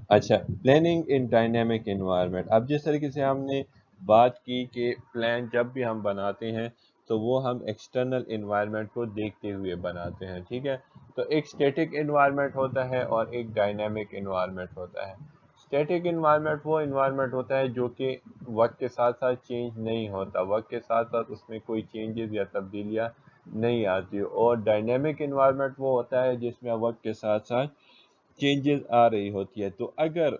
اچھا، پلاننگ ان ڈائنامک انوائرمنٹ. اب جس طریقے سے ہم نے بات کی کہ پلان جب بھی ہم بناتے ہیں تو وہ ہم ایکسٹرنل انوائرمنٹ کو دیکھتے ہوئے بناتے ہیں. ٹھیک ہے. تو ایک اسٹیٹک انوائرمنٹ ہوتا ہے اور ایک ڈائنامک انوائرمنٹ ہوتا ہے. اسٹیٹک انوائرمنٹ وہ انوائرمنٹ ہوتا ہے جو کہ وقت کے ساتھ ساتھ چینج نہیں ہوتا، وقت کے ساتھ ساتھ اس میں کوئی چینجز یا تبدیلیاں نہیں آتی. اور ڈائنامک انوائرمنٹ وہ ہوتا ہے جس میں وقت کے ساتھ ساتھ چینجز آ رہی ہوتی ہے. تو اگر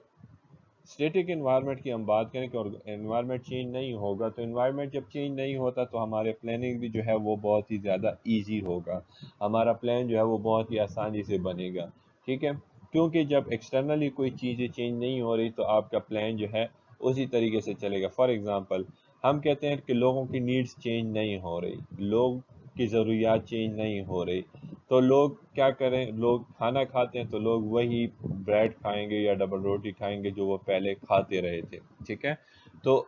اسٹیٹک انوائرمنٹ کی ہم بات کریں کہ انوائرمنٹ چینج نہیں ہوگا، تو انوائرمنٹ جب چینج نہیں ہوتا تو ہمارے پلاننگ بھی جو ہے وہ بہت ہی زیادہ ایزی ہوگا، ہمارا پلان جو ہے وہ بہت ہی آسانی سے بنے گا. ٹھیک ہے. کیونکہ جب ایکسٹرنلی کوئی چیزیں چینج نہیں ہو رہی تو آپ کا پلان جو ہے اسی طریقے سے چلے گا. فار ایگزامپل ہم کہتے ہیں کہ لوگوں کی نیڈز چینج نہیں ہو رہی، لوگ کی ضروریات چینج نہیں ہو رہی، تو لوگ کیا کریں، لوگ کھانا کھاتے ہیں تو لوگ وہی بریڈ کھائیں گے یا ڈبل روٹی کھائیں گے جو وہ پہلے کھاتے رہے تھے. ٹھیک ہے. تو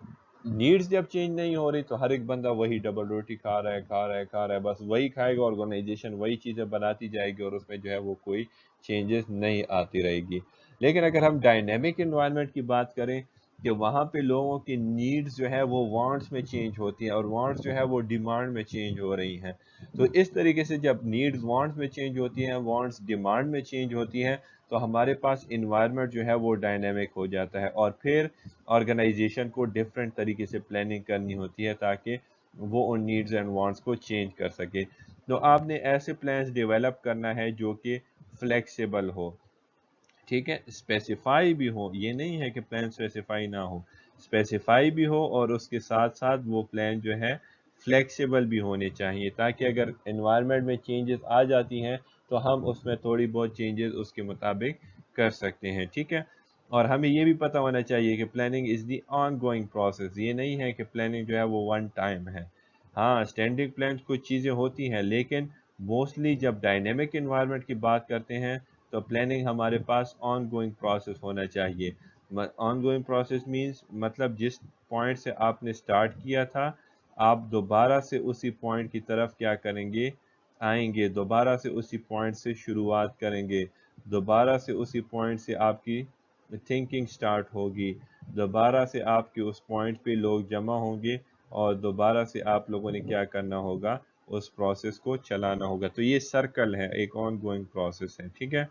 نیڈز جب چینج نہیں ہو رہی تو ہر ایک بندہ وہی ڈبل روٹی کھا رہا ہے، بس وہی کھائے گا، آرگنائزیشن وہی چیزیں بناتی جائے گی اور اس میں جو ہے وہ کوئی چینجز نہیں آتی رہے گی. لیکن اگر ہم ڈائنامک انوائرمنٹ کی بات کریں کہ وہاں پہ لوگوں کی نیڈز جو ہے وہ وانٹس میں چینج ہوتی ہیں اور وانٹس جو ہے وہ ڈیمانڈ میں چینج ہو رہی ہیں. تو اس طریقے سے جب نیڈز وانٹس میں چینج ہوتی ہیں، وانٹس ڈیمانڈ میں چینج ہوتی ہیں، تو ہمارے پاس انوائرمنٹ جو ہے وہ ڈائنامک ہو جاتا ہے اور پھر آرگنائزیشن کو ڈفرینٹ طریقے سے پلاننگ کرنی ہوتی ہے تاکہ وہ ان نیڈز اینڈ وانٹس کو چینج کر سکے. تو آپ نے ایسے پلانز ڈیولپ کرنا ہے جو کہ فلیکسیبل ہو. ٹھیک ہے. اسپیسیفائی بھی ہو، یہ نہیں ہے کہ پلان اسپیسیفائی نہ ہو، اسپیسیفائی بھی ہو اور اس کے ساتھ ساتھ وہ پلان جو ہے فلیکسیبل بھی ہونے چاہیے تاکہ اگر انوائرمنٹ میں چینجز آ جاتی ہیں تو ہم اس میں تھوڑی بہت چینجز اس کے مطابق کر سکتے ہیں. ٹھیک ہے. اور ہمیں یہ بھی پتہ ہونا چاہیے کہ planning is the on going process. یہ نہیں ہے کہ پلاننگ جو ہے وہ ون ٹائم ہے. ہاں، اسٹینڈنگ پلان کچھ چیزیں ہوتی ہیں لیکن موسٹلی جب ڈائنامک انوائرمنٹ کی بات کرتے ہیں تو پلاننگ ہمارے پاس آن گوئنگ پروسیس ہونا چاہیے. آن گوئنگ پروسیس مینس مطلب جس پوائنٹ سے آپ نے سٹارٹ کیا تھا آپ دوبارہ سے اسی پوائنٹ کی طرف کیا کریں گے، آئیں گے، دوبارہ سے اسی پوائنٹ سے شروعات کریں گے، دوبارہ سے اسی پوائنٹ سے آپ کی تھنکنگ سٹارٹ ہوگی، دوبارہ سے آپ کے اس پوائنٹ پہ لوگ جمع ہوں گے اور دوبارہ سے آپ لوگوں نے کیا کرنا ہوگا، اس پروسیس کو چلانا ہوگا. تو یہ سرکل ہے، ایک آن گوئنگ پروسیس ہے. ٹھیک ہے.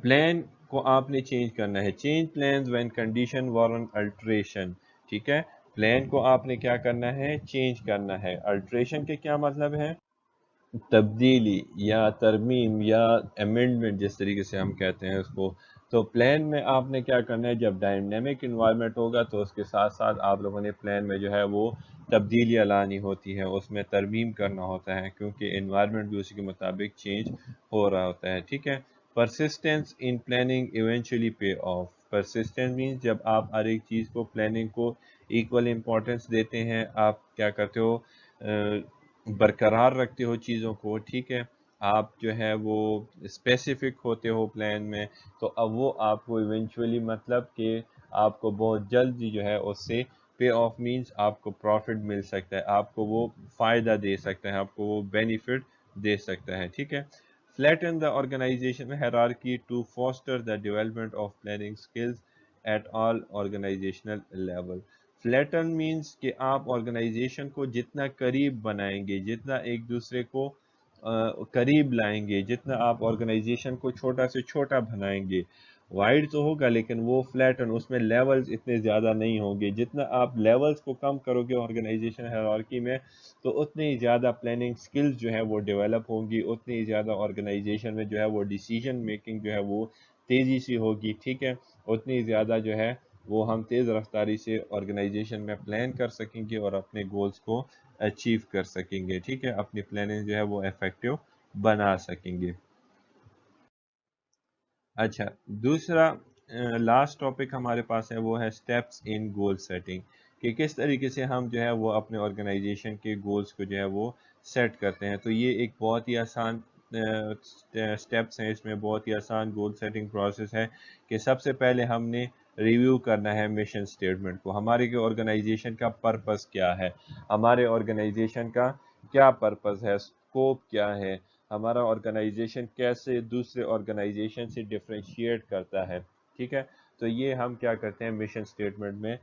پلان کو آپ نے چینج کرنا ہے. Change plans when condition warrant iteration. ٹھیک ہے. پلان کو آپ نے کیا کرنا ہے، چینج کرنا ہے. الٹریشن کے کیا مطلب ہے، تبدیلی یا ترمیم یا امینڈمنٹ جس طریقے سے ہم کہتے ہیں اس کو. تو پلان میں آپ نے کیا کرنا ہے، جب ڈائنامک انوائرمنٹ ہوگا تو اس کے ساتھ ساتھ آپ لوگوں نے پلان میں جو ہے وہ تبدیلیاں لانی ہوتی ہیں، اس میں ترمیم کرنا ہوتا ہے کیونکہ انوائرمنٹ بھی اسی کے مطابق چینج ہو رہا ہوتا ہے. ٹھیک ہے. پرسسٹنس ان planning eventually pay off. Persistence means جب آپ ہر ایک چیز کو پلاننگ کو ایکول امپورٹنس دیتے ہیں، آپ کیا کرتے ہو، برقرار رکھتے ہو چیزوں کو. ٹھیک ہے. آپ جو ہے وہ اسپیسیفک ہوتے ہو پلان میں، تو اب وہ آپ کو ایونچولی مطلب کہ آپ کو بہت جلدی جو ہے اس سے پے آف مینس آپ کو پروفٹ مل سکتا ہے، آپ کو وہ فائدہ دے سکتا ہے، آپ کو وہ بینیفٹ دے سکتا ہے. ٹھیک ہے. Flatten the organization hierarchy to foster the development of planning skills at all organizational level. Flatten means کہ آپ آرگنائزیشن کو جتنا قریب بنائیں گے، جتنا ایک دوسرے کو قریب لائیں گے، جتنا آپ آرگنائزیشن کو چھوٹا سے چھوٹا بنائیں گے. وائڈ تو ہوگا لیکن وہ فلیٹن، اس میں لیولز اتنے زیادہ نہیں ہوں گے. جتنا آپ لیولز کو کم کرو گے آرگنائزیشن ہیرارکی میں، تو اتنی ہی زیادہ پلاننگ سکلز جو ہے وہ ڈیولپ ہوں گی، اتنی ہی زیادہ آرگنائزیشن میں جو ہے وہ ڈیسیجن میکنگ جو ہے وہ تیزی سے ہوگی. ٹھیک ہے. اتنی زیادہ جو ہے وہ ہم تیز رفتاری سے آرگنائزیشن میں پلان کر سکیں گے اور اپنے گولز کو اچیو کر سکیں گے. ٹھیک ہے. اپنی پلاننگ جو ہے وہ افیکٹو بنا سکیں گے. اچھا، دوسرا لاسٹ ٹاپک ہمارے پاس ہے، وہ ہے اسٹیپس ان گول سیٹنگ، کہ کس طریقے سے ہم جو ہے وہ اپنے آرگنائزیشن کے گولز کو جو ہے وہ سیٹ کرتے ہیں. تو یہ ایک بہت ہی آسان اسٹیپس ہیں، اس میں بہت ہی آسان گول سیٹنگ پروسیس ہے کہ سب سے پہلے ہم نے ریویو کرنا ہے مشن سٹیٹمنٹ کو. ہمارے آرگنائزیشن کا پرپس کیا ہے، ہمارے آرگنائزیشن کا کیا پرپس ہے، اسکوپ کیا ہے، ہمارا آرگنائزیشن کیسے دوسرے آرگنائزیشن سے ڈفرینشیٹ کرتا ہے. ٹھیک ہے. تو یہ ہم کیا کرتے ہیں، مشن سٹیٹمنٹ میں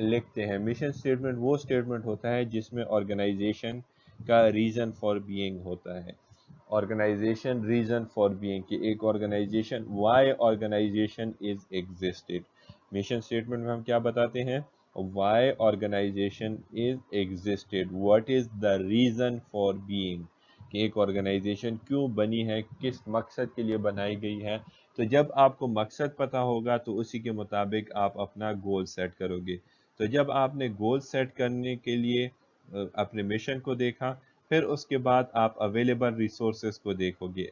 لکھتے ہیں. مشن سٹیٹمنٹ وہ سٹیٹمنٹ ہوتا ہے جس میں آرگنائزیشن کا ریزن فار بینگ ہوتا ہے. آرگنائزیشن ریزن فار بینگ، کہ ایک organisation why organisation is existed. Mission statement میں ہم کیا بتاتے ہیں، why organisation is existed, what is the reason for being, کہ ایک آرگنائزیشن کیوں بنی ہے، کس مقصد کے لیے بنائی گئی ہے. تو جب آپ کو مقصد پتا ہوگا تو اسی کے مطابق آپ اپنا گول سیٹ کرو گے. تو جب آپ نے گول سیٹ کرنے کے لیے اپنے مشن کو دیکھا، پھر اس کے بعد آپ اویلیبل ریسورسز کو دیکھو گے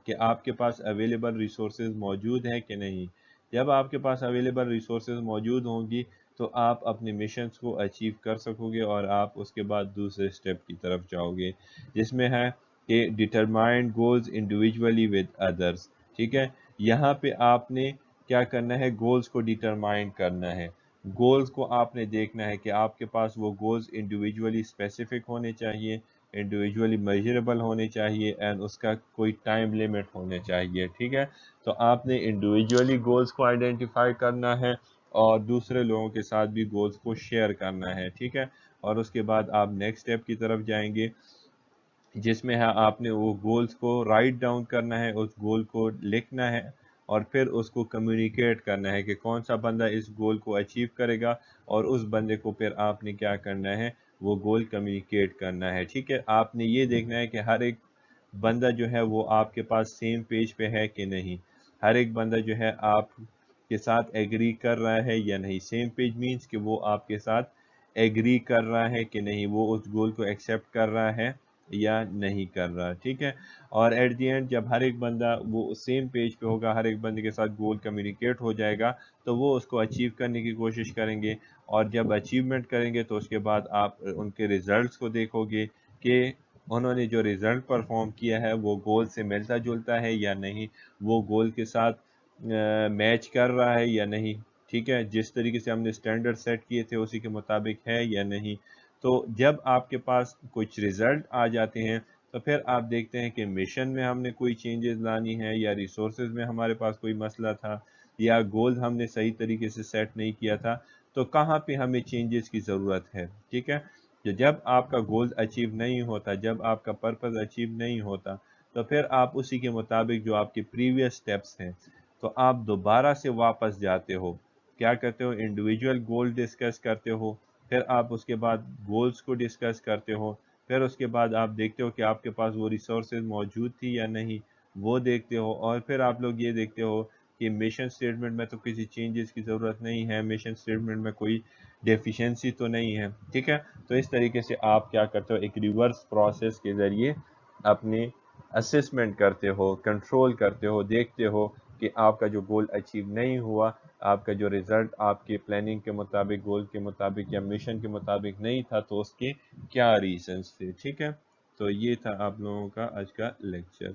کہ آپ کے پاس اویلیبل ریسورسز موجود ہیں کہ نہیں. جب آپ کے پاس اویلیبل ریسورسز موجود ہوں گی تو آپ اپنے مشنز کو اچیو کر سکو گے اور آپ اس کے بعد دوسرے سٹیپ کی طرف جاؤ گے، جس میں ہے کہ ڈٹرمائنڈ گولز انڈیویجولی ود ادرس. ٹھیک ہے. یہاں پہ آپ نے کیا کرنا ہے، گولز کو ڈٹرمائن کرنا ہے. گولز کو آپ نے دیکھنا ہے کہ آپ کے پاس وہ گولز انڈیویجولی اسپیسیفک ہونے چاہیے، انڈیویجولی میجربل ہونے چاہیے، اینڈ اس کا کوئی ٹائم لیمٹ ہونے چاہیے. ٹھیک ہے. تو آپ نے انڈیویجولی گولز کو آئیڈینٹیفائی کرنا ہے اور دوسرے لوگوں کے ساتھ بھی گولز کو شیئر کرنا ہے. ٹھیک ہے. اور اس کے بعد آپ نیکسٹ اسٹیپ کی طرف جائیں گے، جس میں ہے آپ نے وہ گولز کو رائٹ ڈاؤن کرنا ہے، اس گول کو لکھنا ہے اور پھر اس کو کمیونیکیٹ کرنا ہے کہ کون سا بندہ اس گول کو اچیو کرے گا، اور اس بندے کو پھر آپ نے کیا کرنا ہے، وہ گول کمیونیکیٹ کرنا ہے. ٹھیک ہے. آپ نے یہ دیکھنا ہے کہ ہر ایک بندہ جو ہے وہ آپ کے پاس سیم پیج پہ ہے کہ نہیں، ہر ایک بندہ جو ہے آپ کے ساتھ ایگری کر رہا ہے یا نہیں. سیم پیج مینس کہ وہ آپ کے ساتھ ایگری کر رہا ہے کہ نہیں، وہ اس گول کو ایکسیپٹ کر رہا ہے یا نہیں کر رہا. ٹھیک ہے. اور ایٹ دی اینڈ جب ہر ایک بندہ وہ سیم پیج پہ ہوگا، ہر ایک بندے کے ساتھ گول کمیونیکیٹ ہو جائے گا، تو وہ اس کو اچیو کرنے کی کوشش کریں گے. اور جب اچیومنٹ کریں گے تو اس کے بعد آپ ان کے ریزلٹس کو دیکھو گے کہ انہوں نے جو ریزلٹ پرفارم کیا ہے وہ گول سے ملتا جلتا ہے یا نہیں، وہ گول کے ساتھ میچ کر رہا ہے یا نہیں. ٹھیک ہے. جس طریقے سے ہم نے سٹینڈرڈ سیٹ کیے تھے اسی کے مطابق ہے یا نہیں. تو جب آپ کے پاس کچھ ریزلٹ آ جاتے ہیں تو پھر آپ دیکھتے ہیں کہ مشن میں ہم نے کوئی چینجز لانی ہے، یا ریسورسز میں ہمارے پاس کوئی مسئلہ تھا، یا گول ہم نے صحیح طریقے سے سیٹ نہیں کیا تھا، تو کہاں پہ ہمیں چینجز کی ضرورت ہے. ٹھیک ہے، جب آپ کا گول اچیو نہیں ہوتا، جب آپ کا پرپز اچیو نہیں ہوتا، تو پھر آپ اسی کے مطابق جو آپ کے پریویس سٹیپس ہیں، تو آپ دوبارہ سے واپس جاتے ہو، کیا کرتے ہو، انڈیویجول گول ڈسکس کرتے ہو، پھر آپ اس کے بعد گولز کو ڈسکس کرتے ہو، پھر اس کے بعد آپ دیکھتے ہو کہ آپ کے پاس وہ ریسورسز موجود تھی یا نہیں، وہ دیکھتے ہو، اور پھر آپ لوگ یہ دیکھتے ہو کہ مشن سٹیٹمنٹ میں تو کسی چینجز کی ضرورت نہیں ہے، مشن سٹیٹمنٹ میں کوئی ڈیفیشنسی تو نہیں ہے. ٹھیک ہے، تو اس طریقے سے آپ کیا کرتے ہو، ایک ریورس پروسیس کے ذریعے اپنے اسسمنٹ کرتے ہو، کنٹرول کرتے ہو، دیکھتے ہو کہ آپ کا جو گول اچیو نہیں ہوا، آپ کا جو ریزلٹ آپ کی پلاننگ کے مطابق، گول کے مطابق یا مشن کے مطابق نہیں تھا، تو اس کے کیا ریزنز تھے. ٹھیک ہے، تو یہ تھا آپ لوگوں کا آج کا لیکچر.